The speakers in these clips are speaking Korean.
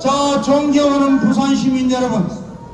자, 존경하는 부산 시민 여러분,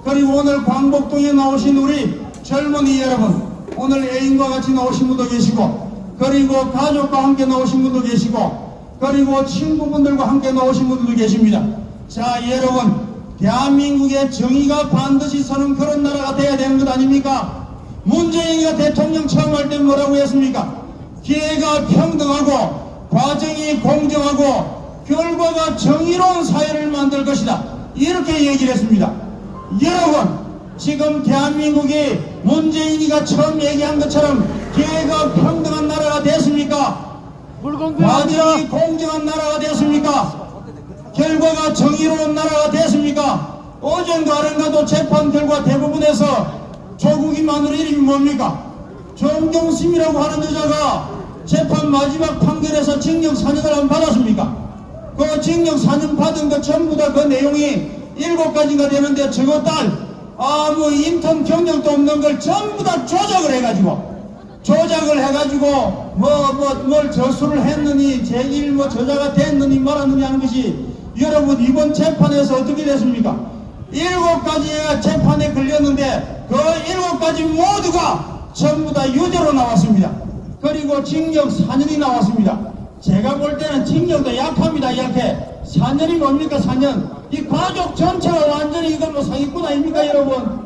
그리고 오늘 광복동에 나오신 우리 젊은이 여러분, 오늘 애인과 같이 나오신 분도 계시고, 그리고 가족과 함께 나오신 분도 계시고, 그리고 친구분들과 함께 나오신 분들도 계십니다. 자, 여러분, 대한민국의 정의가 반드시 서는 그런 나라가 돼야 되는 것 아닙니까? 문재인이가 대통령 처음 할 때 뭐라고 했습니까? 기회가 평등하고 과정이 공정하고 결과가 정의로운 사회를 만들 것이다, 이렇게 얘기를 했습니다. 여러분, 지금 대한민국이 문재인이가 처음 얘기한 것처럼 기회가 평등한 나라가 됐습니까? 과정이 공정한 나라가 됐습니까? 결과가 정의로운 나라가 됐습니까? 어젠가 아른가도 재판 결과 대부분에서 조국이 마누라 이름이 뭡니까? 정경심이라고 하는 여자가 재판 마지막 판결에서 징역 4년을 안 받았습니까? 그 징역 4년 받은 거 전부 다 그 내용이 7가지가 되는데 저거 딸 아무 인턴 경력도 없는 걸 전부 다 조작을 해가지고 뭘 저수를 했느니 제1 저자가 됐느니 말았느니 하는 것이, 여러분 이번 재판에서 어떻게 됐습니까? 7가지가 재판에 걸렸는데 그 7가지 모두가 전부 다 유죄로 나왔습니다. 그리고 징역 4년이 나왔습니다. 제가 볼 때는 징역도 약합니다. 약해. 4년이 뭡니까? 4년. 이 가족 전체가 완전히 이건 사기꾼 아닙니까, 여러분?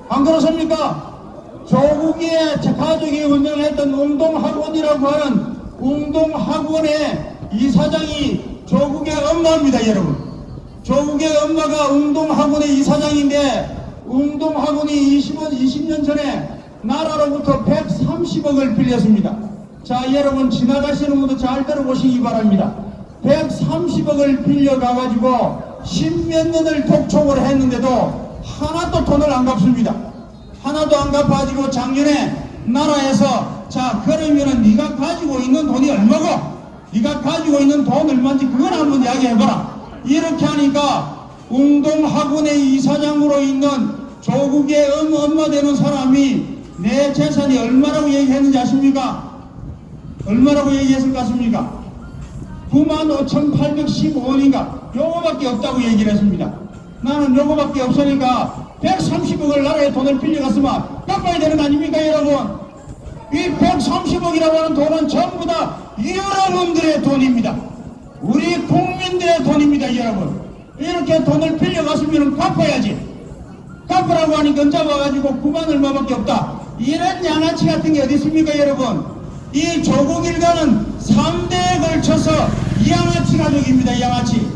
안 그렇습니까? 조국의 가족이 운영했던 웅동학원이라고 하는 웅동학원의 이사장이 조국의 엄마입니다, 여러분. 조국의 엄마가 웅동학원의 이사장인데, 웅동학원이 20년 전에 나라로부터 130억을 빌렸습니다. 자, 여러분 지나가시는 분도 잘 들어보시기 바랍니다. 130억을 빌려가가지고 10몇 년을 독촉을 했는데도 하나도 돈을 안 갚습니다. 하나도 안 갚아가지고 작년에 나라에서, 자, 그러면은 네가 가지고 있는 돈이 얼마고, 네가 가지고 있는 돈 얼마인지 그걸 한번 이야기해봐라, 이렇게 하니까 웅동학원의 이사장으로 있는 조국의 엄마 되는 사람이 내 재산이 얼마라고 얘기했는지 아십니까? 얼마라고 얘기했을 것 같습니까? 95,815원인가 요거밖에 없다고 얘기를 했습니다. 나는 요거밖에 없으니까 130억을 나라에 돈을 빌려갔으면 갚아야 되는 거 아닙니까, 여러분? 이 130억이라고 하는 돈은 전부 다 여러분들의 돈입니다. 우리 국민들의 돈입니다, 여러분. 이렇게 돈을 빌려갔으면 갚아야지. 갚으라고 하니까 잡아가지고 9만 얼마밖에 없다, 이런 양아치 같은 게 어디 있습니까, 여러분? 이 조국 일가는 3대에 걸쳐서 양아치 가족입니다, 양아치.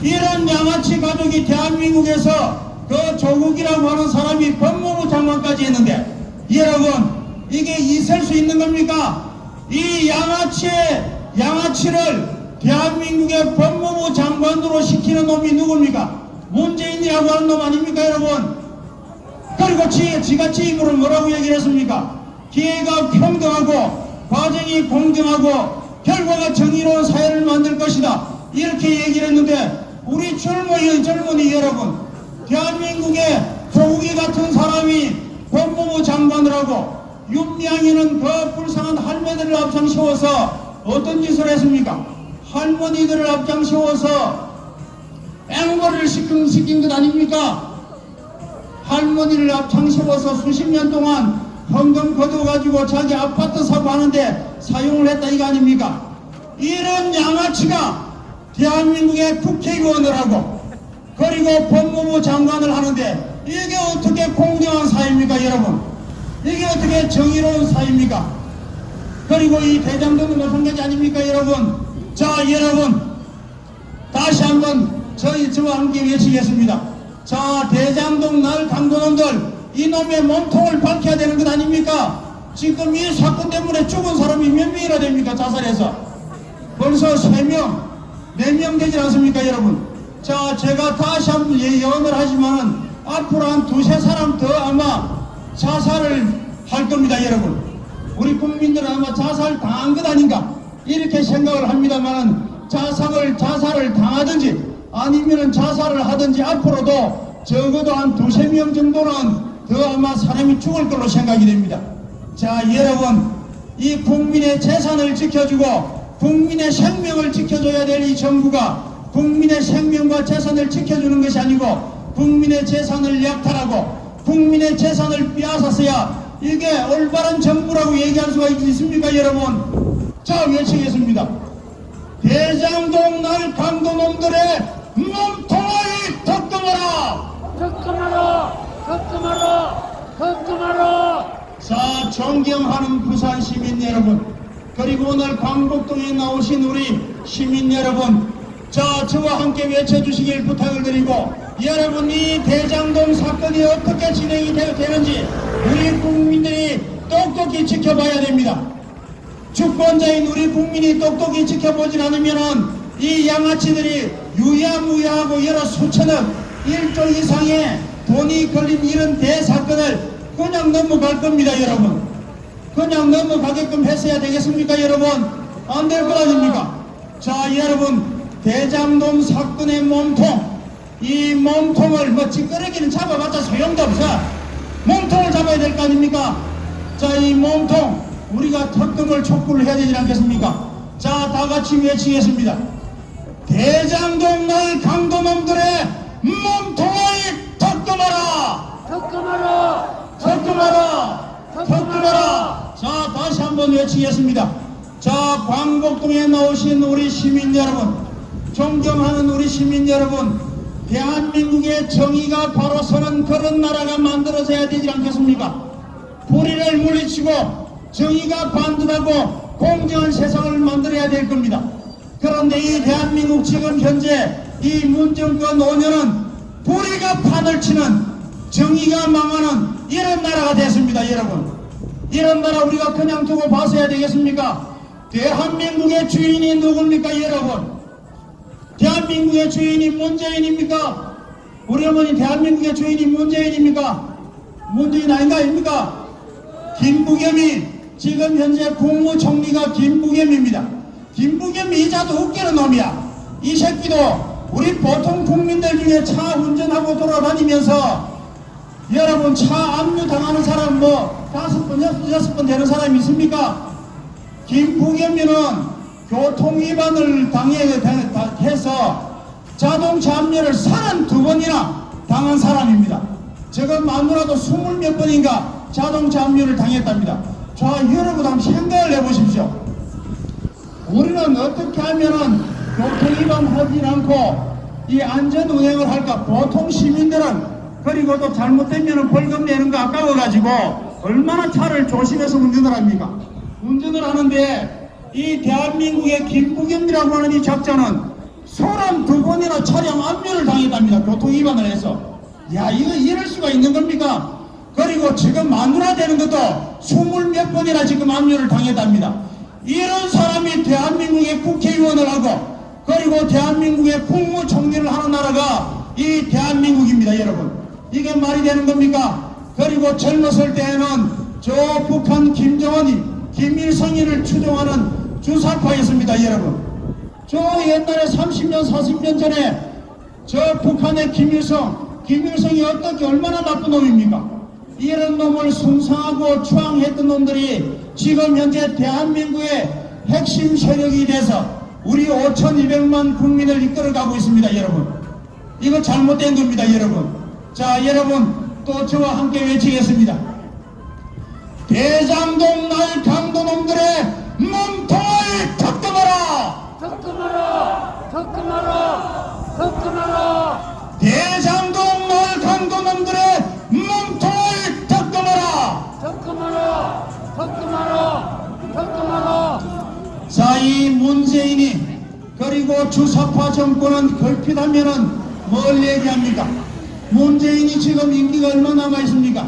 이런 양아치 가족이 대한민국에서 그 조국이라고 하는 사람이 법무부 장관까지 했는데, 여러분 이게 있을 수 있는 겁니까? 이 양아치를 대한민국의 법무부 장관으로 시키는 놈이 누굽니까? 문재인이라고 하는 놈 아닙니까, 여러분? 그리고 지가 지 입으로 뭐라고 얘기를 했습니까? 기회가 평등하고 과정이 공정하고 결과가 정의로운 사회를 만들 것이다, 이렇게 얘기를 했는데, 우리 젊은이 여러분, 대한민국의 조국이 같은 사람이 법무부 장관을 하고 윤미향이는 그 불쌍한 할머니들을 앞장세워서 어떤 짓을 했습니까? 할머니들을 앞장세워서 앵벌을 시킨 것 아닙니까? 할머니를 앞장세워서 수십 년 동안 헌금 거둬가지고 자기 아파트 사고 하는데 사용을 했다, 이거 아닙니까? 이런 양아치가 대한민국의 국회의원을 하고 그리고 법무부 장관을 하는데, 이게 어떻게 공정한 사회입니까, 여러분? 이게 어떻게 정의로운 사회입니까? 그리고 이 대장동은 마찬가지 아닙니까, 여러분? 자, 여러분 다시 한번 저와 함께 외치겠습니다. 자, 대장동 날 강도놈들, 이놈의 몸통을 밝혀야 되는 것 아닙니까? 지금 이 사건 때문에 죽은 사람이 몇 명이나 됩니까? 자살해서 벌써 3명, 4명 되지 않습니까, 여러분? 자, 제가 다시 한번 예언을 하지만은 앞으로 한 2-3사람 더 아마 자살을 할 겁니다, 여러분. 우리 국민들은 아마 자살 당한 것 아닌가 이렇게 생각을 합니다만은, 자살을 당하든지 아니면은 자살을 하든지 앞으로도 적어도 한 2-3명 정도는 더 아마 사람이 죽을 걸로 생각이 됩니다. 자, 여러분, 이 국민의 재산을 지켜주고 국민의 생명을 지켜줘야 될 이 정부가 국민의 생명과 재산을 지켜주는 것이 아니고 국민의 재산을 약탈하고 국민의 재산을 빼앗았어야 이게 올바른 정부라고 얘기할 수가 있습니까 여러분? 자, 외치겠습니다. 대장동 날 강도놈들의 몸통을 덕금하라! 덕금하라! 덕금하라! 덕금하라! 자, 존경하는 부산 시민 여러분, 그리고 오늘 광복동에 나오신 우리 시민 여러분, 자, 저와 함께 외쳐주시길 부탁을 드리고, 여러분이 대장동 사건이 어떻게 진행이 되는지 우리 국민들이 똑똑히 지켜봐야 됩니다. 주권자인 우리 국민이 똑똑히 지켜보진 않으면은 이 양아치들이 유야무야하고 여러 수천억 1조 이상의 돈이 걸린 이런 대사건을 그냥 넘어갈 겁니다 여러분. 그냥 넘어가게끔 했어야 되겠습니까 여러분? 안 될 거 아닙니까? 자, 여러분, 대장동 사건의 몸통, 이 몸통을 뭐 찌끄러기는 잡아봤자 소용도 없어. 몸통을 잡아야 될 거 아닙니까? 자, 이 몸통 우리가 덕금을 촉구를 해야 되지 않겠습니까? 자, 다 같이 외치겠습니다. 대장동 날 강도놈들의 몸통을 덕금하라! 덕금하라! 덕금하라! 덕금하라! 자, 다시 한번 외치겠습니다. 자, 광복동에 나오신 우리 시민 여러분, 존경하는 우리 시민 여러분, 대한민국의 정의가 바로 서는 그런 나라가 만들어져야 되지 않겠습니까? 불의를 물리치고 정의가 반듯하고 공정한 세상을 만들어야 될 겁니다. 그런데 이 대한민국 지금 현재 이 문정권 5년은 불의가 판을 치는, 정의가 망하는 이런 나라가 됐습니다 여러분. 이런 나라 우리가 그냥 두고 봐서야 되겠습니까? 대한민국의 주인이 누굽니까 여러분? 대한민국의 주인이 문재인입니까? 우리 어머니 대한민국의 주인이 문재인입니까? 문재인 아닙니까? 김부겸이 지금 현재 국무총리가 김부겸입니다. 김부겸이 이자도 웃기는 놈이야. 이 새끼도 우리 보통 국민들 중에 차 운전하고 돌아다니면서 여러분 차 압류 당하는 사람 뭐 5번, 6번 되는 사람이 있습니까? 김부겸이는 교통위반을 해서 자동차 압류를 32번이나 당한 사람입니다. 저거 마누라도 20몇 번인가 자동차 압류를 당했답니다. 자, 여러분 한번 생각을 해보십시오. 우리는 어떻게 하면은 교통위반 하지 않고 이 안전운행을 할까? 보통 시민들은 그리고 또 잘못되면 벌금 내는 거 아까워가지고 얼마나 차를 조심해서 운전을 합니까? 운전을 하는데 이 대한민국의 김부겸이라고 하는 이 작자는 32번이나 차량 압류를 당했답니다. 교통위반을 해서. 야, 이거 이럴 수가 있는 겁니까? 그리고 지금 마누라 되는 것도 20몇 번이나 지금 압류를 당했답니다. 이런 사람이 대한민국의 국회의원을 하고 그리고 대한민국의 국무총리를 하는 나라가 이 대한민국입니다 여러분. 이게 말이 되는 겁니까? 그리고 젊었을 때에는 저 북한 김정은이 김일성이를 추종하는 주사파였습니다 여러분. 저 옛날에 30년 40년 전에 저 북한의 김일성이 어떻게 얼마나 나쁜 놈입니까? 이런 놈을 숭상하고 추앙했던 놈들이 지금 현재 대한민국의 핵심 세력이 돼서 우리 5,200만 국민을 이끌어가고 있습니다 여러분. 이거 잘못된 겁니다 여러분. 자, 여러분 또 저와 함께 외치겠습니다. 대장동 날 강도놈들의 몸통을 덕금하라! 덕금하라! 덕금하라! 덕금하라! 대장동 날 강도놈들의 몸통을 덕금하라! 덕금하라! 덕금하라! 덕금하라! 자, 이 문재인이 그리고 주사파 정권은 걸핏하면은 뭘 얘기합니까? 문재인이 지금 임기가 얼마나 남아 있습니까?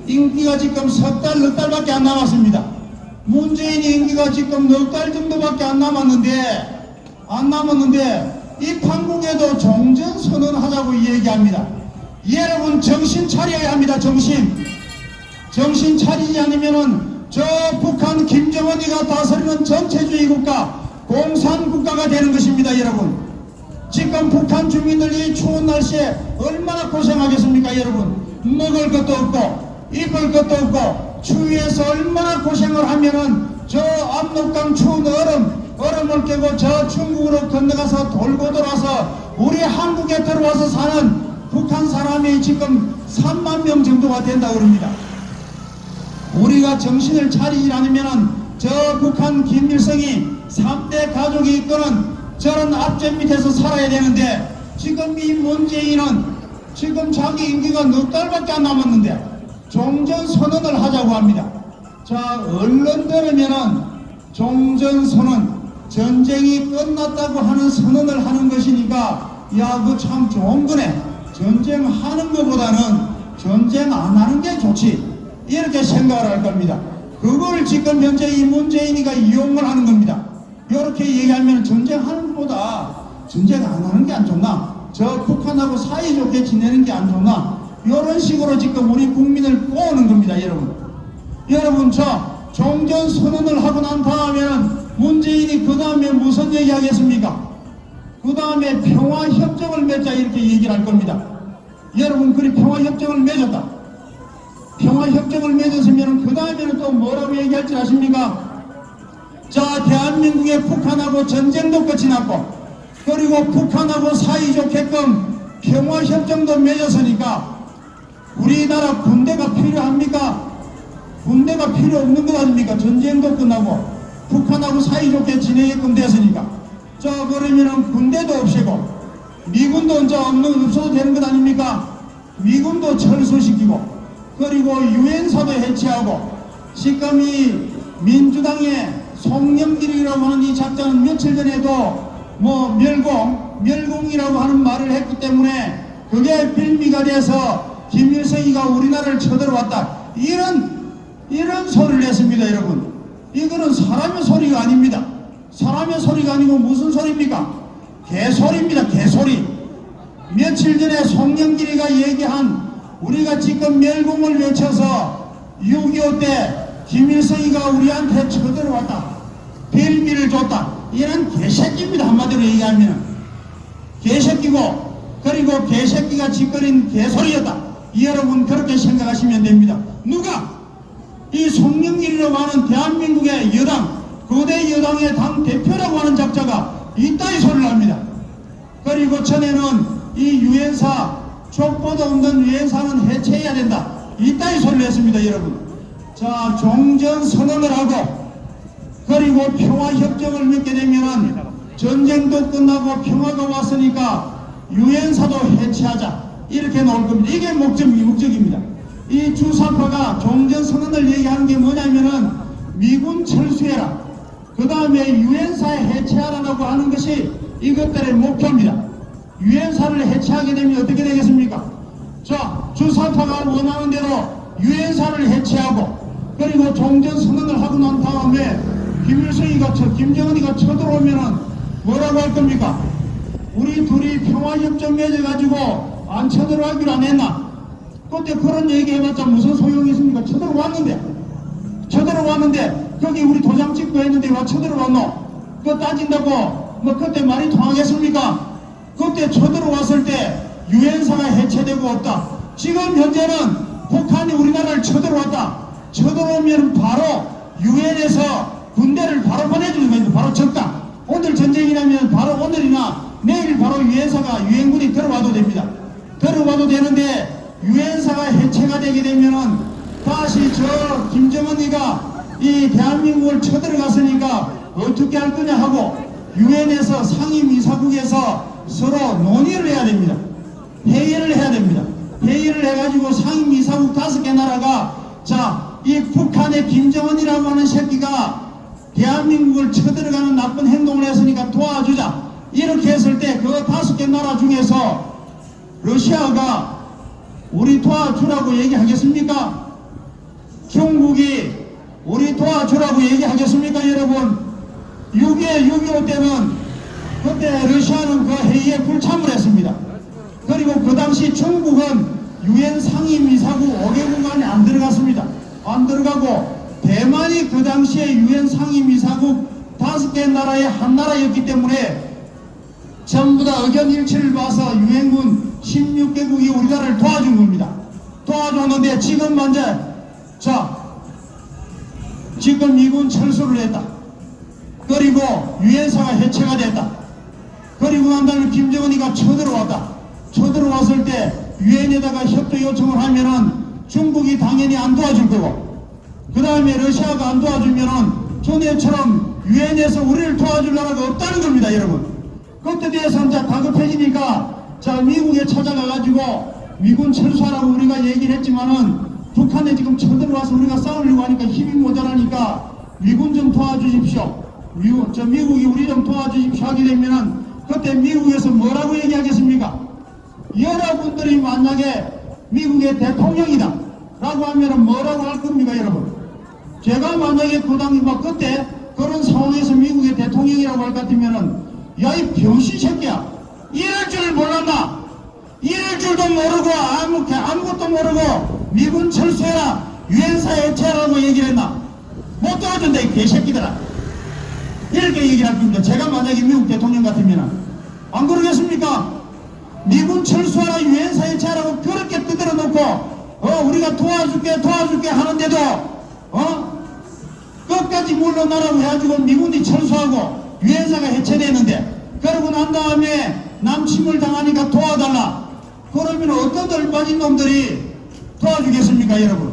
임기가 지금 석 달, 넉 달밖에 안 남았습니다. 문재인이 임기가 지금 넉 달 정도밖에 안 남았는데 이 판국에도 종전선언하자고 얘기합니다. 여러분 정신 차려야 합니다. 정신 차리지 않으면은 저 북한 김정은이가 다스리는 전체주의 국가, 공산국가가 되는 것입니다 여러분. 지금 북한 주민들이 추운 날씨에 얼마나 고생하겠습니까 여러분. 먹을 것도 없고 입을 것도 없고 추위에서 얼마나 고생을 하면은 저 압록강 추운 얼음 얼음을 깨고 저 중국으로 건너가서 돌고 돌아서 우리 한국에 들어와서 사는 북한 사람이 지금 3만 명 정도가 된다고 그럽니다. 우리가 정신을 차리지 않으면 저 북한 김일성이 3대 가족이 이끄는 저런 앞전 밑에서 살아야 되는데 지금 이 문재인은 지금 자기 임기가 넉 달밖에 안 남았는데 종전선언을 하자고 합니다. 자, 얼른 들으면은 종전선언, 전쟁이 끝났다고 하는 선언을 하는 것이니까 야, 그 참 좋은 거네. 전쟁하는 것보다는 전쟁 안 하는 게 좋지, 이렇게 생각을 할 겁니다. 그걸 지금 현재 이 문재인이가 이용을 하는 겁니다. 이렇게 얘기하면 전쟁하는 것보다 전쟁 안 하는 게 안 좋나, 저 북한하고 사이좋게 지내는 게 안 좋나, 이런 식으로 지금 우리 국민을 꼬는 겁니다. 여러분 저 종전선언을 하고 난 다음에는 문재인이 그 다음에 무슨 얘기 하겠습니까? 그 다음에 평화협정을 맺자, 이렇게 얘기를 할 겁니다. 여러분, 그리 평화협정을 맺었다. 평화협정을 맺었으면 그 다음에는 또 뭐라고 얘기할지 아십니까? 자, 대한민국의 북한하고 전쟁도 끝이 났고, 그리고 북한하고 사이좋게끔 평화협정도 맺었으니까 우리나라 군대가 필요합니까? 군대가 필요 없는 것 아닙니까? 전쟁도 끝나고 북한하고 사이좋게 지내게끔 됐으니까. 자, 그러면은 군대도 없애고 미군도 이제 없어도 되는 것 아닙니까? 미군도 철수시키고, 그리고 유엔사도 해체하고, 지금 이 민주당의 송영길이라고 하는 이 작자는 며칠 전에도 뭐 멸공이라고 하는 말을 했기 때문에 그게 빌미가 돼서 김일성이가 우리나라를 쳐들어왔다, 이런 소리를 했습니다. 여러분, 이거는 사람의 소리가 아닙니다. 사람의 소리가 아니고 무슨 소리입니까? 개소리입니다. 개소리. 며칠 전에 송영길이가 얘기한, 우리가 지금 멸공을 외쳐서 6.25 때 김일성이가 우리한테 쳐들어왔다, 빌미를 줬다, 이런 개새끼입니다. 한마디로 얘기하면 개새끼고, 그리고 개새끼가 짓거린 개소리였다, 여러분 그렇게 생각하시면 됩니다. 누가? 이 송영길이라고 하는 대한민국의 여당, 거대 여당의 당 대표라고 하는 작자가 이따위 소리를 합니다. 그리고 전에는 이 유엔사, 족보도 없는 유엔사는 해체해야 된다, 이따위 소리를 했습니다. 여러분, 자, 종전선언을 하고 그리고 평화협정을 맺게 되면은 전쟁도 끝나고 평화가 왔으니까 유엔사도 해체하자, 이렇게 나올 겁니다. 이게 목적입니다. 이 주사파가 종전선언을 얘기하는 게 뭐냐면은 미군 철수해라, 그 다음에 유엔사에 해체하라고 하는 것이 이것들의 목표입니다. 유엔사를 해체하게 되면 어떻게 되겠습니까? 자, 주사파가 원하는 대로 유엔사를 해체하고 그리고 종전선언을 하고 난 다음에 김정은이가 쳐들어오면은 뭐라고 할 겁니까? 우리 둘이 평화협정 맺어가지고 안 쳐들어가기로 안 했나? 그때 그런 얘기 해봤자 무슨 소용이 있습니까? 쳐들어왔는데 거기 우리 도장 찍고 했는데 왜 쳐들어왔노? 그거 따진다고 뭐 그때 말이 통하겠습니까? 그때 쳐들어왔을 때 유엔사가 해체되고 없다. 지금 현재는 북한이 우리나라를 쳐들어왔다. 쳐들어오면 바로 유엔에서 군대를 바로 보내주는 겁니다. 바로 적다. 오늘 전쟁이라면 바로 오늘이나 내일 바로 유엔군이 들어와도 됩니다. 들어와도 되는데 유엔사가 해체가 되게 되면은 다시 저 김정은이가 이 대한민국을 쳐들어갔으니까 어떻게 할 거냐 하고 유엔에서 상임이사국에서 서로 논의를 해야 됩니다. 회의를 해야 됩니다. 회의를 해가지고 상임이사국 5개 나라가, 자, 이 북한의 김정은이라고 하는 새끼가 대한민국을 쳐들어가는 나쁜 행동을 했으니까 도와주자, 이렇게 했을 때 그 5개 나라 중에서 러시아가 우리 도와주라고 얘기하겠습니까? 중국이 우리 도와주라고 얘기하겠습니까? 여러분, 6.25 때는 그때 러시아는 그 회의에 불참을 했습니다. 그리고 그 당시 중국은 유엔 상임이사국 5개국 안에 안 들어갔습니다. 안 들어가고 대만이 그 당시에 유엔 상임이사국 5개 나라의 한 나라였기 때문에 전부 다 의견 일치를 봐서 유엔군 16개국이 우리나라를 도와준 겁니다. 도와줬는데 지금 먼저, 자, 지금 미군 철수를 했다. 그리고 유엔사가 해체가 됐다. 그리고 난 다음에 김정은이가 쳐들어왔다. 쳐들어왔을 때 유엔에다가 협조 요청을 하면은 중국이 당연히 안 도와줄 거고, 그 다음에 러시아가 안 도와주면은 전에처럼 유엔에서 우리를 도와줄 나라가 없다는 겁니다, 여러분. 그때 대해서 이제 다급해지니까 자, 미국에 찾아가가지고 미군 철수하라고 우리가 얘기를 했지만은 북한에 지금 쳐들어와서 우리가 싸우려고 하니까 힘이 모자라니까 미군 좀 도와주십시오. 미국이 우리 좀 도와주십시오 하게 되면은 그때 미국에서 뭐라고 얘기하겠습니까? 여러분들이 만약에 미국의 대통령이다 라고 하면은 뭐라고 할 겁니까, 여러분? 제가 만약에 그때 그런 상황에서 미국의 대통령이라고 할 것 같으면은 야, 이 병신 새끼야, 이럴 줄을 몰랐나? 이럴 줄도 모르고 아무것도 모르고 미군 철수해라, 유엔사 해체하라고 얘기를 했나? 못 도와준다, 이 개새끼들아. 이렇게 얘기를 할 겁니다. 제가 만약에 미국 대통령 같으면 안 그러겠습니까? 미군 철수하라, 유엔사 해체하라고 그렇게 두드려 놓고 우리가 도와줄게 하는데도 끝까지 물러나라고 해가지고 미군이 철수하고 유엔사가 해체되는데, 그러고 난 다음에 남침을 당하니까 도와달라 그러면 어떤 얼빠진 놈들이 도와주겠습니까, 여러분?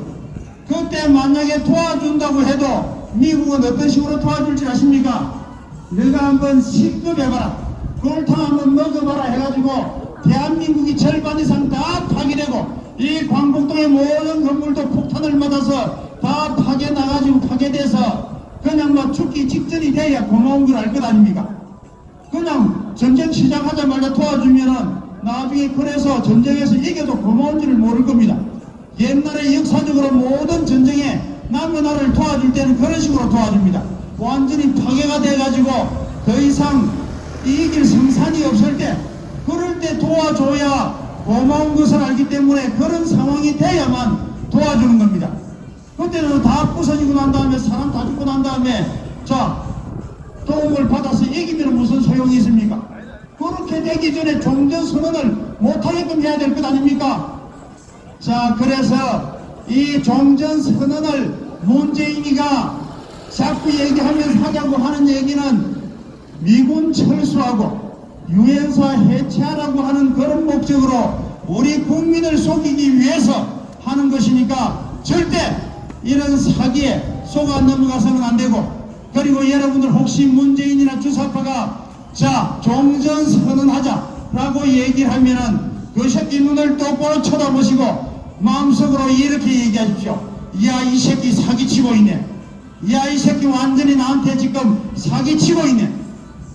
그때 만약에 도와준다고 해도 미국은 어떤 식으로 도와줄지 아십니까? 너가 한번 시급해봐라, 골탕 한번 먹어봐라 해가지고 대한민국이 절반 이상 다 파괴되고 이 광복동의 모든 건물도 폭탄을 맞아서 다 파괴돼서 그냥 뭐 죽기 직전이 돼야 고마운 걸 알 것 아닙니까? 그냥 전쟁 시작하자마자 도와주면은 나중에 그래서 전쟁에서 이겨도 고마운 줄을 모를 겁니다. 옛날에 역사적으로 모든 전쟁에 남의 나라를 도와줄 때는 그런 식으로 도와줍니다. 완전히 파괴가 돼가지고 더 이상 이길 성산이 없을 때, 그럴 때 도와줘야 고마운 것을 알기 때문에 그런 상황이 돼야만 도와주는 겁니다. 그때는 다 부서지고 난 다음에 사람 다 죽고 난 다음에 자, 도움을 받아서 이기면 무슨 소용이 있습니까? 그렇게 되기 전에 종전선언을 못하게끔 해야 될 것 아닙니까? 자, 그래서 이 종전선언을 문재인이가 자꾸 얘기하면서 하자고 하는 얘기는 미군 철수하고 유엔사 해체하라고 하는 그런 목적으로 우리 국민을 속이기 위해서 하는 것이니까 절대 이런 사기에 속아 넘어가서는 안 되고, 그리고 여러분들 혹시 문재인이나 주사파가 자, 종전선언하자라고 얘기를 하면은 그 새끼 눈을 똑바로 쳐다보시고 마음속으로 이렇게 얘기하십시오. 야, 이 새끼 사기치고 있네. 야, 이 새끼 완전히 나한테 지금 사기치고 있네.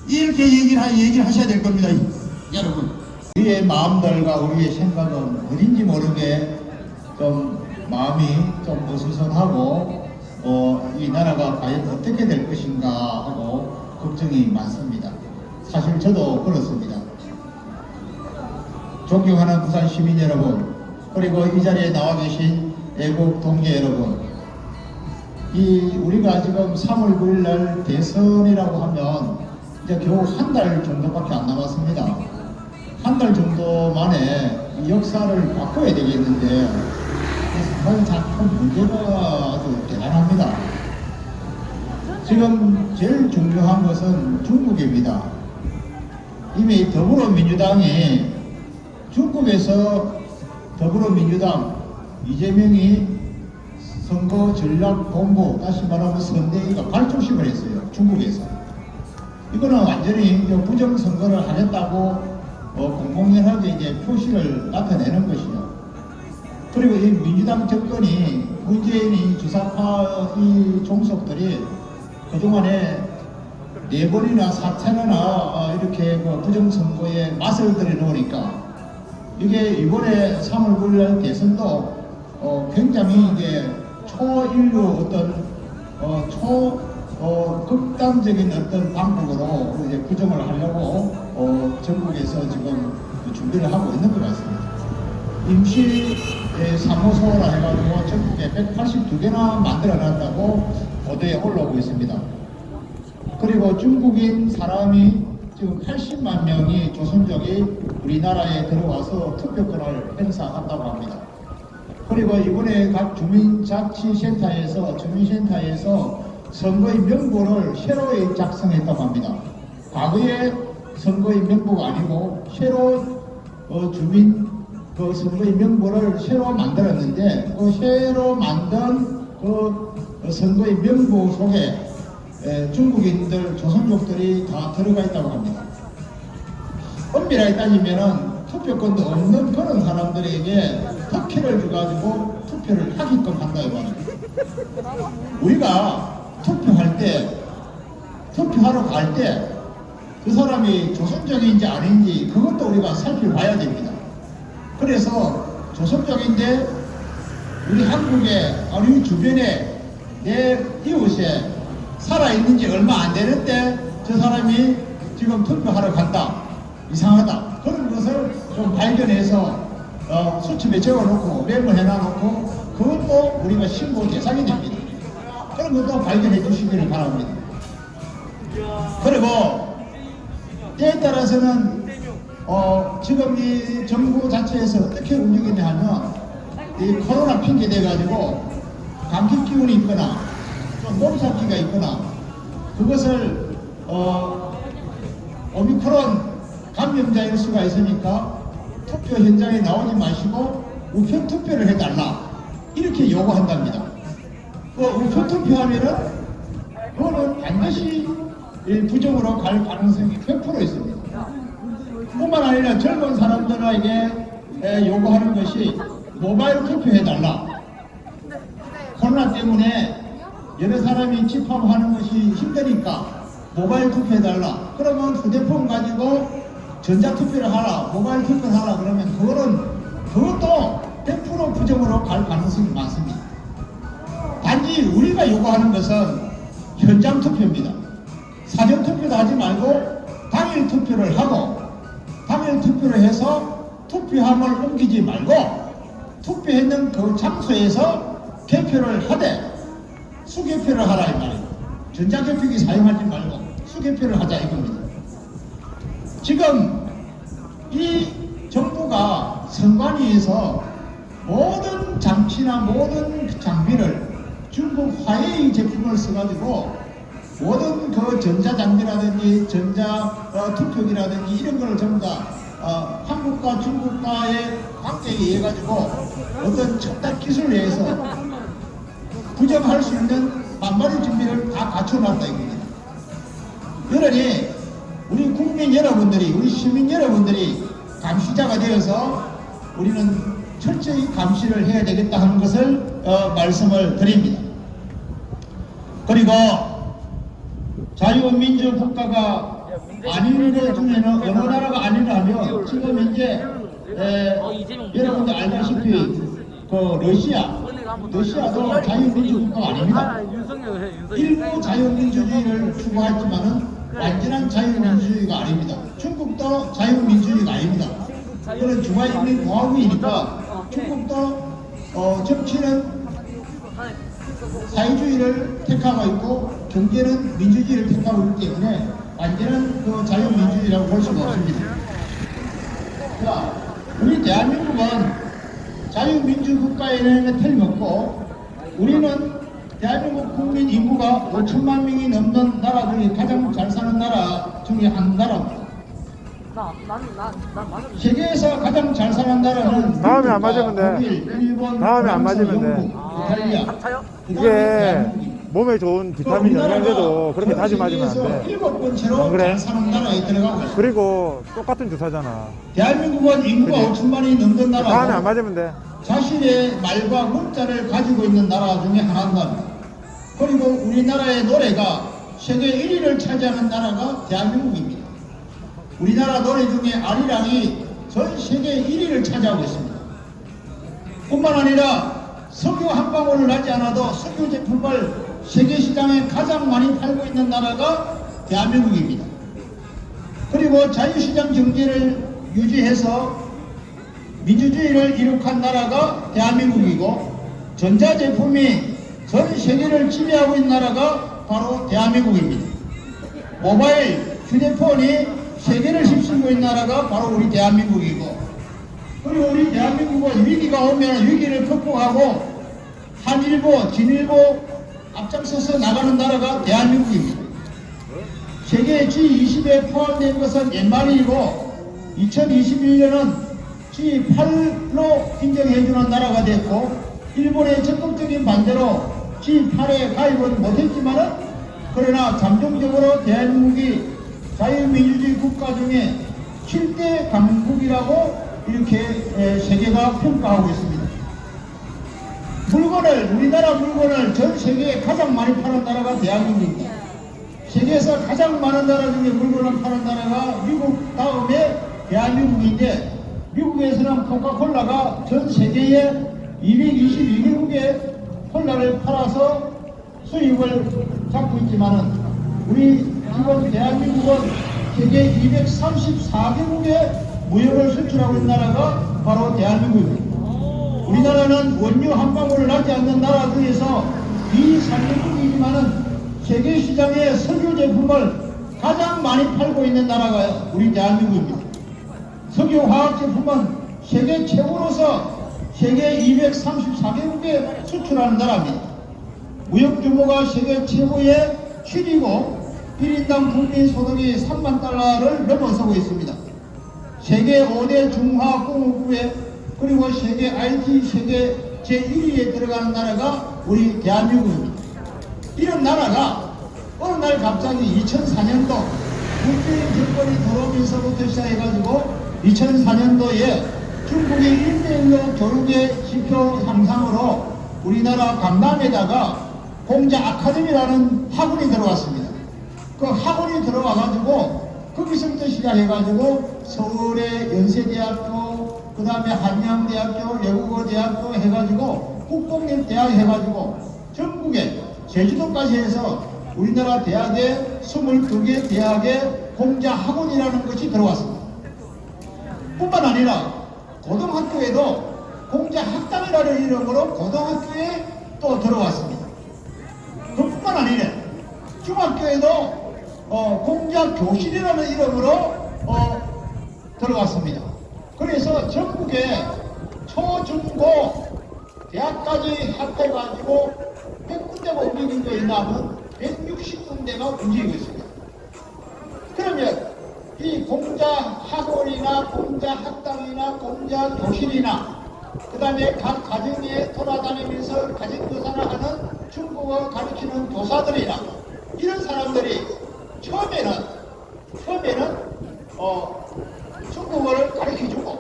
이렇게 얘기를 하셔야 될 겁니다, 여러분. 우리의 마음들과 우리의 생각은 어딘지 모르게 좀 마음이 좀 어수선하고 이 나라가 과연 어떻게 될 것인가 하고 걱정이 많습니다. 사실 저도 그렇습니다. 존경하는 부산 시민 여러분, 그리고 이 자리에 나와 계신 애국 동계 여러분, 우리가 지금 3월 9일 날 대선이라고 하면 이제 겨우 한 달 정도밖에 안 남았습니다. 한 달 정도 만에 이 역사를 바꿔야 되겠는데 상당히 참 문제가 아주 대단합니다. 지금 제일 중요한 것은 중국입니다. 이미 더불어민주당이 중국에서 더불어민주당 이재명이 선거 전략 본부, 다시 말하면 선대위가 발족식을 했어요, 중국에서. 이거는 완전히 부정선거를 하겠다고 공공연하게 이제 표시를 나타내는 것이죠. 그리고 이 민주당 정권이 문재인이 주사파 이 종속들이 그동안에 4번이나 4차례나 이렇게 부정선거에 맛을 들여놓으니까 이게 이번에 3월 9일 대선도 굉장히 이게 초인류 극단적인 어떤 방법으로 이제 부정을 하려고 전국에서 지금 준비를 하고 있는 것 같습니다. 임시 사무소라 해가지고 전국에 182개나 만들어 놨다고 보도에 올라오고 있습니다. 그리고 중국인 사람이 지금 80만 명이 조선족이 우리나라에 들어와서 투표권을 행사한다고 합니다. 그리고 이번에 각 주민자치센터에서 선거의 명부를 새로 작성했다고 합니다. 과거에 선거의 명부가 아니고 새로 주민 그 선거의 명부를 새로 만들었는데 그 새로 만든 그 선거의 명부 속에 중국인들, 조선족들이 다 들어가 있다고 합니다. 엄밀하게 따지면은 투표권도 없는 그런 사람들에게 특혜를 줘가지고 투표를 하게끔 한다 이 말입니다. 우리가 투표할 때, 투표하러 갈 때 그 사람이 조선족인지 아닌지 그것도 우리가 살펴봐야 됩니다. 그래서 조선족인데 우리 한국에, 우리 주변에 내 이웃에 살아있는지 얼마 안 되는데 저 사람이 지금 투표하러 간다. 이상하다. 그런 것을 좀 발견해서 수첩에 적어놓고 메모해 놔놓고 그것도 우리가 신고 대상이 됩니다. 그런 것도 발견해 주시기를 바랍니다. 그리고 때에 따라서는 지금 이 정부 자체에서 어떻게 움직이냐 하면 이 코로나 핑계 대가지고 감기 기운이 있거나 좀 몸살기가 있거나 그것을 오미크론 감염자일 수가 있으니까 투표 현장에 나오지 마시고 우편 투표를 해달라 이렇게 요구한답니다. 그 우편 투표하면은 그거는 반드시 부정으로 갈 가능성이 100% 있습니다. 뿐만 아니라 젊은 사람들에게 요구하는 것이 모바일 투표해달라. 코로나 때문에 여러 사람이 집합하는 것이 힘드니까 모바일 투표해달라. 그러면 휴대폰 가지고 전자투표를 하라, 모바일 투표를 하라 그러면 그것도 100% 부정으로 갈 가능성이 많습니다. 단지 우리가 요구하는 것은 현장 투표입니다. 사전 투표도 하지 말고 당일 투표를 하고 당일 투표를 해서 투표함을 옮기지 말고 투표했는 그 장소에서 개표를 하되 수개표를 하라 이 말이에요. 전자개표기 사용하지 말고 수개표를 하자 이겁니다. 지금 이 정부가 선관위에서 모든 장치나 모든 장비를 중국 화웨이 제품을 써가지고 모든 그 전자장비라든지 전자투표기라든지 이런 걸 전부 다 한국과 중국과의 관계에 의해 가지고 어떤 첨단 기술에 의해서 부정할 수 있는 만반의 준비를 다 갖춰놨다 이겁니다. 그러니 우리 국민 여러분들이, 우리 시민 여러분들이 감시자가 되어서 우리는 철저히 감시를 해야 되겠다 하는 것을 말씀을 드립니다. 그리고 자유민주국가가 아닌 것 중에는 어느 나라가 아니라면 지금 이제 여러분들 알다시피 그 러시아도 자유민주국가가 아닙니다. 일부 자유민주주의를 추구하지만은 완전한 자유민주주의가 아닙니다. 중국도 자유민주주의가 아닙니다. 그런 중화인민공화국이니까 중국도 정치는 사회주의를 택하고 있고 경제는 민주주의를 택하고 있기 때문에 완전한 그 자유민주주의라고 볼 수가 없습니다. 자, 우리 대한민국은 자유민주국가에는 틀림없고 우리는 대한민국 국민 인구가 5천만 명이 넘는 나라 중에 가장 잘 사는 나라 중에 한 나라입니다. 세계에서 가장 잘 사는 나라는 다음에 안 맞으면 돼. 독일, 일본, 다음에 안 프랑스, 맞으면 돼. 영국, 이탈리아. 이게 몸에 좋은 비타민 영양제도 그렇게 자주 맞으면 안 돼. 7번째로 안 그래? 잘 사는 나라에 들어가고 있습니다. 그리고 똑같은 주사잖아. 대한민국은 인구가 그치? 5천만이 넘는 다음에 안 나라고 맞으면 돼. 자신의 말과 문자를 가지고 있는 나라 중에 하나입니다. 그리고 우리나라의 노래가 세계 1위를 차지하는 나라가 대한민국입니다. 우리나라 노래 중에 아리랑이 전 세계 1위를 차지하고 있습니다. 뿐만 아니라 석유 한 방울을 나지 않아도 석유 제품을 세계 시장에 가장 많이 팔고 있는 나라가 대한민국입니다. 그리고 자유시장 경제를 유지해서 민주주의를 이룩한 나라가 대한민국이고 전자제품이 전 세계를 지배하고 있는 나라가 바로 대한민국입니다. 모바일 휴대폰이 세계를 휩쓸고 있는 나라가 바로 우리 대한민국이고 그리고 우리 대한민국은 위기가 오면 위기를 극복하고 한일보, 진일보, 앞장서서 나가는 나라가 대한민국입니다. 세계 G20에 포함된 것은 옛말이고 2021년은 G8로 인정해주는 나라가 됐고 일본의 적극적인 반대로 G8에 가입은 못했지만은 그러나 잠정적으로 대한민국이 자유민주주의 국가 중에 7대 강국이라고 이렇게 세계가 평가하고 있습니다. 우리나라 물건을 전 세계에 가장 많이 파는 나라가 대한민국입니다. 세계에서 가장 많은 나라 중에 물건을 파는 나라가 미국 다음에 대한민국인데 미국에서는 코카콜라가 전 세계에 222개국에 콜라를 팔아서 수입을 잡고 있지만은 우리 지금 대한민국은 세계 234개국에 무역을 수출하고 있는 나라가 바로 대한민국입니다. 우리나라는 원유 한 방울을 나지 않는 나라 중에서 비산유국이지만은 세계 시장에 석유 제품을 가장 많이 팔고 있는 나라가 우리 대한민국입니다. 석유 화학 제품은 세계 최고로서 세계 234개국에 수출하는 나라입니다. 무역 규모가 세계 최고의 7위고 1인당 국민 소득이 3만 달러를 넘어서고 있습니다. 세계 5대 중화공업부에 그리고 세계 IT 세계 제1위에 들어가는 나라가 우리 대한민국입니다. 이런 나라가 어느 날 갑자기 2004년도 문재인 정권이 들어오면서부터 시작해가지고 2004년도에 중국이 1대1로 교육의 지표 향상으로 우리나라 강남에다가 공자 아카데미라는 학원이 들어왔습니다. 그 학원이 들어와가지고 거기서부터 시작해가지고 서울의 연세대학교, 그 다음에 한양대학교, 외국어대학교 해가지고 국공립대학 해가지고 전국에 제주도까지 해서 우리나라 대학에 22개 대학에 공자 학원이라는 것이 들어왔습니다. 뿐만 아니라 고등학교에도 공자 학당이라는 이름으로 고등학교에 또 들어왔습니다. 그뿐만 아니라 중학교에도 공자 교실이라는 이름으로 들어왔습니다. 그래서 전국에 초, 중, 고, 대학까지 합해가지고 100군데가 움직이고 있나면 160군데가 움직이고 있습니다. 그러면 이 공자 학원이나 공자 학당이나 공자 교실이나 그 다음에 각 가정에 돌아다니면서 가정교사를 하는 중국어 가르치는 교사들이나 이런 사람들이 처음에는 중국어를 가르쳐주고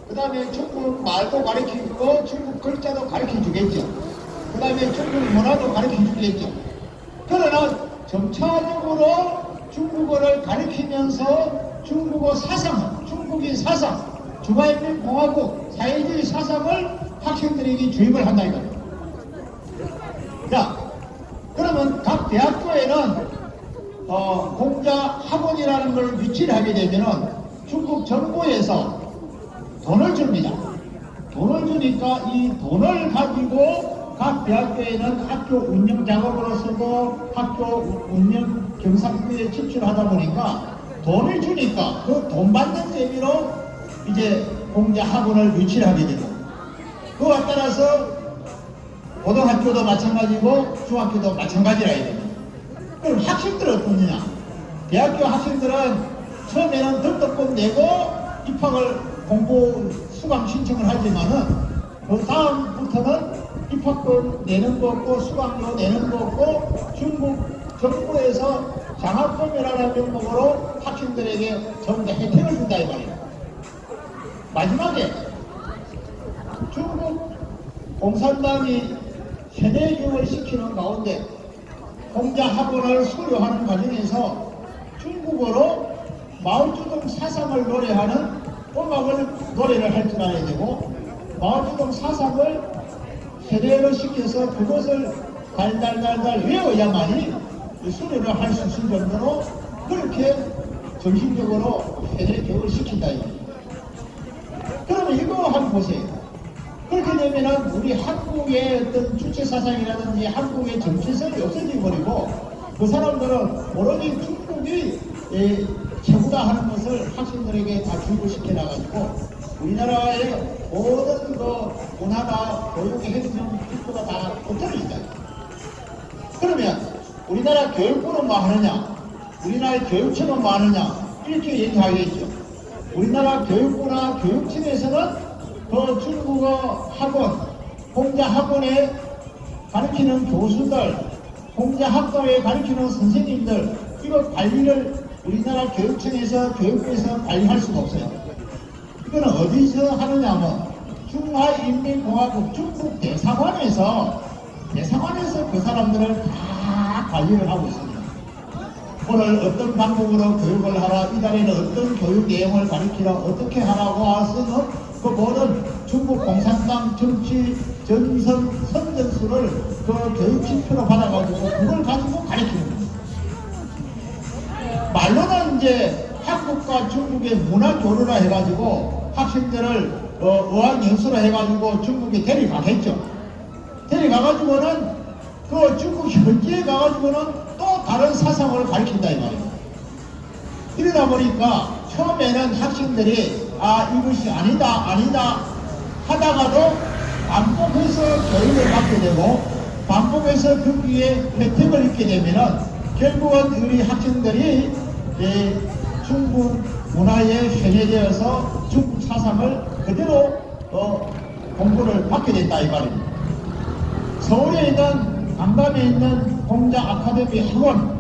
그 다음에 중국 말도 가르쳐주고 중국 글자도 가르쳐주겠죠. 그 다음에 중국 문화도 가르쳐주겠죠. 그러나 점차적으로 중국어를 가르치면서 중국어 사상, 중국인 사상, 중화인민공화국 사회주의 사상을 학생들에게 주입을 한다 이겁니다. 자, 그러면 각 대학교에는 공자 학원이라는 걸 유치를 하게 되면은 중국 정부에서 돈을 줍니다. 돈을 주니까 이 돈을 가지고 각 대학교에는 학교 운영 작업으로 쓰고 학교 운영 경상부에 지출하다 보니까 돈을 주니까 그 돈 받는 재미로 이제 공자 학원을 유치를 하게 되고 그와 따라서 고등학교도 마찬가지고 중학교도 마찬가지라 해야 됩니다. 그럼 학생들은 어떠냐? 대학교 학생들은 처음에는 등록금 내고 입학을 공부 수강 신청을 하지만은 그 다음부터는 입학금 내는 거 없고 수강료 내는 거 없고 중국 정부에서 장학금이라는 명목으로 학생들에게 전부 다 혜택을 준다 이 말이에요. 마지막에 중국 공산당이 세대교육을 시키는 가운데 공자 학원을 수료하는 과정에서 중국어로 마오쩌둥 사상을 노래하는 노래를 할 줄 알아야 되고 마오쩌둥 사상을 세대로 시켜서 그것을 달달달달 외워야만이 수료를 할 수 있을 정도로 그렇게 정신적으로 세대 교육을 시킨다. 그러면 이거 한번 보세요. 그렇게 되면은 우리 한국의 어떤 주체사상이라든지 한국의 정체성이 없어져 버리고 그 사람들은 오로지 중국이 최고다 하는 것을 학생들에게 다 주입을 시켜놔가지고 우리나라의 모든 그 문화나 교육의 핵심 기초가 다 엎어져 있다. 그러면 우리나라 교육부는 뭐 하느냐? 우리나라 교육청은 뭐 하느냐? 이렇게 얘기하겠죠. 우리나라 교육부나 교육청에서는 그 중국어 학원, 공자 학원에 가르치는 교수들, 공자 학과에 가르치는 선생님들, 이거 관리를 우리나라 교육청에서 교육부에서 관리할 수가 없어요. 이거는 어디서 하느냐면 중화인민공화국 중국 대사관에서 그 사람들을 다 관리를 하고 있습니다. 오늘 어떤 방법으로 교육을 하라, 이달에는 어떤 교육 내용을 가르치라, 어떻게 하라고 하서는 그 모든 중국 공산당 정치 전선 선전수를 그 교육 지표로 받아가지고 그걸 가지고 가르치는 겁니다. 말로는 이제 한국과 중국의 문화 교류라 해가지고 학생들을 어학연수로 해가지고 중국에 데려가겠죠. 데려가가지고는 그 중국 현지에 가가지고는 또 다른 사상을 가르친다 이 말이에요. 이러다 보니까 처음에는 학생들이 이것이 아니다 하다가도 반복해서 교육을 받게 되고 반복해서 거기에 혜택을 입게 되면은 결국은 우리 학생들이 중국 문화에 편애되어서 중국 사상을 그대로 공부를 받게 된다 이 말입니다. 서울에 있는 강남에 있는 공자 아카데미 학원,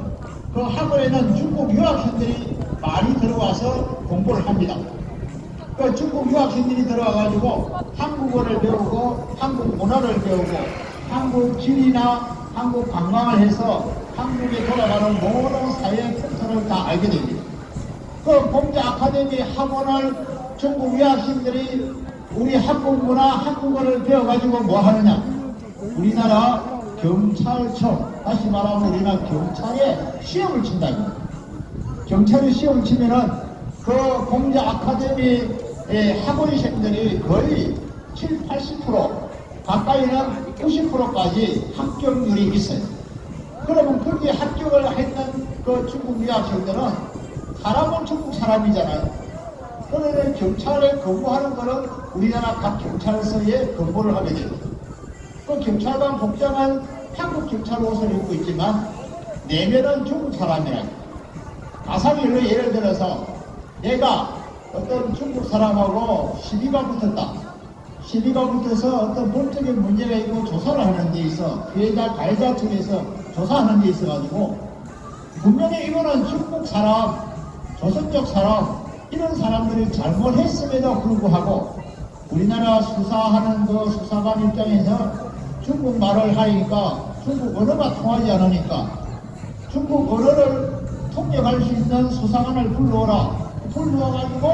그 학원에는 중국 유학생들이 많이 들어와서 공부를 합니다. 그 중국 유학생들이 들어와가지고 한국어를 배우고 한국 문화를 배우고 한국 지리나 한국 관광을 해서 한국에 돌아가는 모든 사회 풍토를 다 알게 됩니다. 그 공자 아카데미 학원을 중국 유학생들이 우리 한국 문화, 한국어를 배워가지고 뭐 하느냐? 우리나라 경찰청, 다시 말하면 우리나라 경찰에 시험을 친다입니다. 경찰에 시험을 치면은 그 공자 아카데미 학원생들이 거의 70~80%, 가까이는 90%까지 합격률이 있어요. 그러면 거기에 합격을 했던 그 중국 유학생들은 사람은 중국 사람이잖아요. 그러면 경찰에 근무하는 거는 우리나라 각 경찰서에 근무를 하게 됩니다. 그 경찰관 복장은 한국 경찰 옷을 입고 있지만 내면은 중국 사람이라. 가상일로 예를 들어서 내가 어떤 중국 사람하고 시비가 붙었다. 시비가 붙어서 어떤 법적인 문제가 있고 조사를 하는 데 있어. 피해자, 가해자 쪽에서 조사하는 데 있어가지고 분명히 이거는 중국 사람, 조선족 사람, 이런 사람들이 잘못했음에도 불구하고 우리나라 수사하는 그 수사관 입장에서 중국말을 하니까 중국 언어가 통하지 않으니까 중국 언어를 통역할 수 있는 수사관을 불러와가지고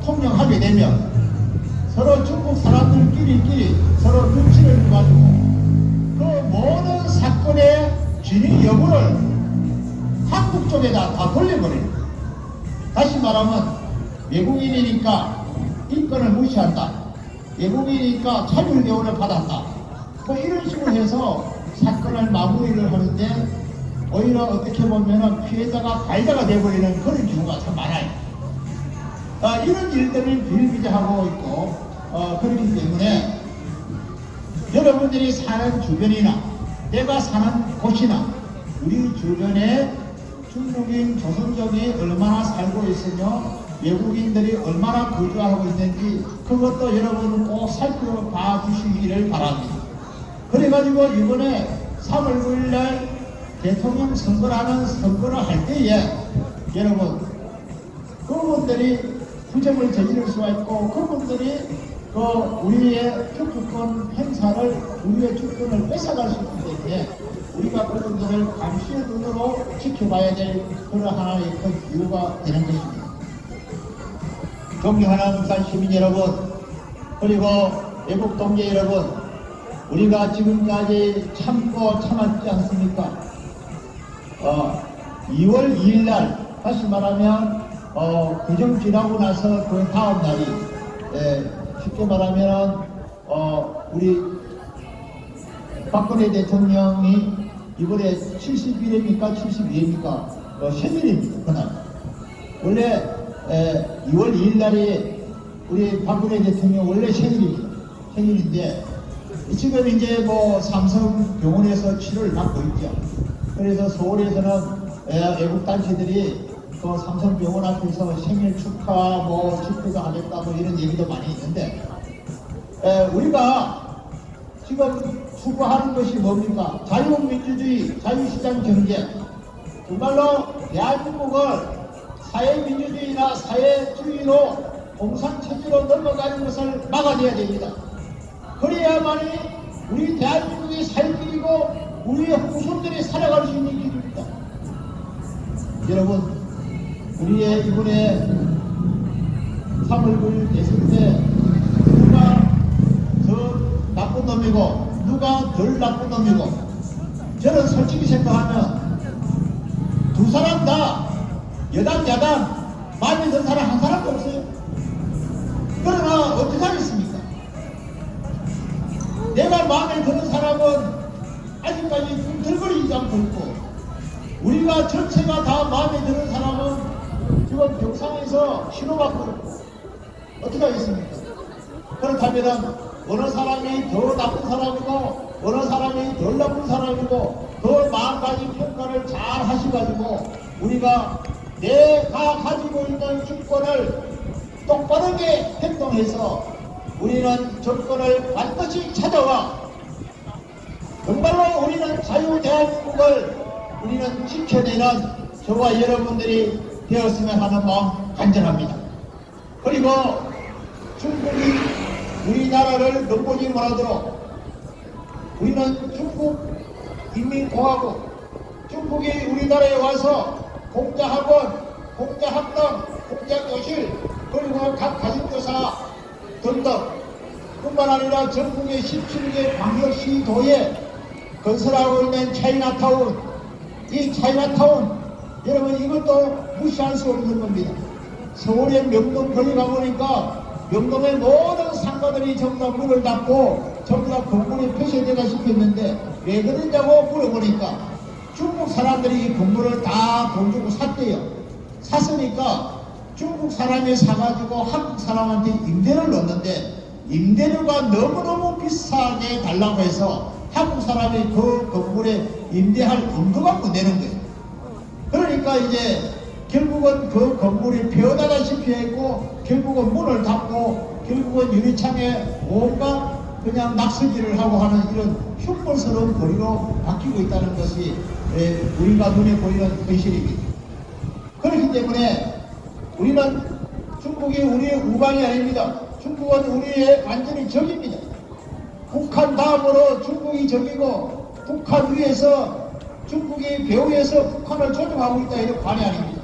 통역하게 되면 서로 중국 사람들끼리 서로 눈치를 줘가지고 그 모든 사건의 진위 여부를 한국 쪽에다 다 돌려버립니다. 다시 말하면 외국인이니까 인권을 무시한다. 외국인이니까 차별대우를 받았다. 뭐 이런 식으로 해서 사건을 마무리를 하는데 오히려 어떻게 보면은 피해자가 가해자가 되어버리는 그런 경우가 참 많아요. 이런 일들이 비일비재하고 있고 그렇기 때문에 여러분들이 사는 주변이나 내가 사는 곳이나 우리 주변에 중국인 조선족이 얼마나 살고 있으며 외국인들이 얼마나 거주하고 있는지 그것도 여러분 꼭 살펴봐 주시기를 바랍니다. 그래가지고 이번에 3월 9일날 대통령 선거를 할 때에 여러분 그분들이 부정을 저지를 수가 있고 그분들이 우리의 투표권 행사를 우리의 주권을 뺏어갈 수 있기 때문에 우리가 그분들을 감시의 눈으로 지켜봐야 될 그런 하나의 큰 이유가 되는 것입니다. 존경하는 부산 시민 여러분, 그리고 외국 동지 여러분, 우리가 지금까지 참고 참았지 않습니까? 2월 2일 날 다시 말하면 구정 지나고 나서 그 다음 날이 쉽게 말하면 우리 박근혜 대통령이 이번에 71회입니까 72회입니까 생일입니다. 그날 원래 2월 2일 날이 우리 박근혜 대통령 원래 생일인데 지금 이제 뭐 삼성병원에서 치료를 받고 있죠. 그래서 서울에서는 외국 단체들이 그 삼성병원 앞에서 생일 축하 뭐 집회도 하겠다 뭐 이런 얘기도 많이 있는데 우리가 지금 추구하는 것이 뭡니까? 자유민주주의, 자유시장 경제. 정말로 대한민국을 사회민주주의나 사회주의로 공산체제로 넘어가는 것을 막아내야 됩니다. 그래야만이 우리 대한민국이 살 길이고 우리의 후손들이 살아갈 수 있는 길입니다. 여러분, 우리의 이번에 3월 9일 대선 때 누가 더 나쁜 놈이고 누가 덜 나쁜 놈이고, 저는 솔직히 생각하면 두 사람 다 여당 야당 마음에 드는 사람 한 사람도 없어요. 그러나 어떻게 하겠습니까? 내가 마음에 드는 사람은 아직까지 꿈틀거리지 않고 있고, 우리가 전체가 다 마음에 드는 사람은 지금 병상에서 신호받고 있고, 어떻게 하겠습니까? 그렇다면 어느 사람이 더 나쁜 사람이고 어느 사람이 덜 나쁜 사람이고 그 마음가짐 평가를 잘 하셔가지고 우리가 내가 가지고 있는 주권을 똑바르게 행동해서 우리는 정권을 반드시 찾아와 정말로 우리는 자유 대한민국을 우리는 지켜내는 저와 여러분들이 되었으면 하는 마음 간절합니다. 그리고 중국이 우리나라를 넘보지 못하도록 우리는 중국 인민공화국, 중국이 우리나라에 와서 공자학원, 공자학당, 공자교실, 그리고 각 가정교사 등등 뿐만 아니라 전국의 17개 광역시도에 건설하고 있는 차이나타운, 이 차이나타운 여러분 이것도 무시할 수 없는 겁니다. 서울의 명동 거리 가보니까 명동의 모든 상가들이 전부 다 문을 닫고 전부 다 건물이 폐쇄되가 싶었는데 왜 그러냐고 물어보니까 중국 사람들이 이 건물을 다 돈 주고 샀대요. 샀으니까 중국 사람이 사가지고 한국 사람한테 임대를 넣었는데 임대료가 너무너무 비싸게 달라고 해서 한국 사람이 그 건물에 임대할 엄두가 못 내는 거예요. 그러니까 이제 결국은 그 건물이 폐허다다시피 했고 결국은 문을 닫고 결국은 유리창에 온갖 그냥 낙서질을 하고 하는 이런 흉물스러운 거리로 바뀌고 있다는 것이 우리가 눈에 보이는 현실입니다. 그렇기 때문에 우리는 중국이 우리의 우방이 아닙니다. 중국은 우리의 완전히 적입니다. 북한 다음으로 중국이 적이고 북한 위에서 중국이 배후에서 북한을 조종하고 있다 이런 관이 아닙니다.